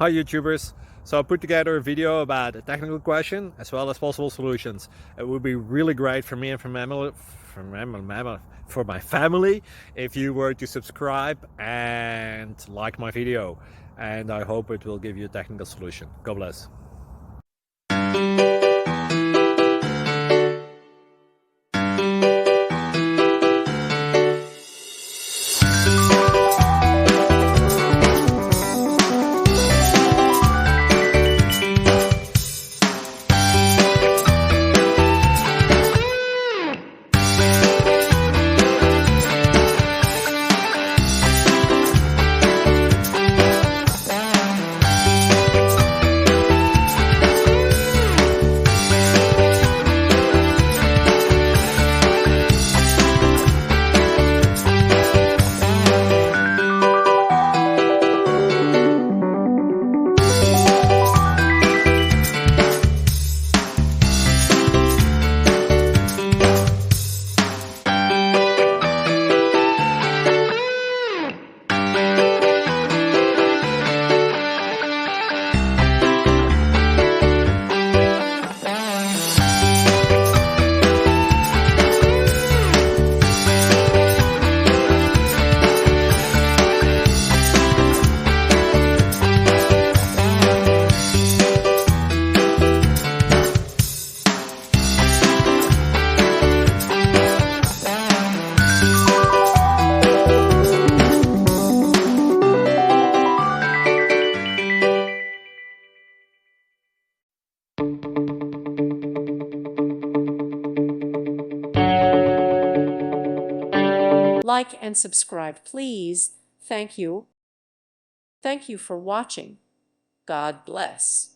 Hi YouTubers. So I put together a video about a technical question as well as possible solutions. It would be really great for me and for my family if you were to subscribe and like my video, and I hope it will give you a technical solution. God bless. Like and subscribe, please. Thank you. Thank you for watching. God bless.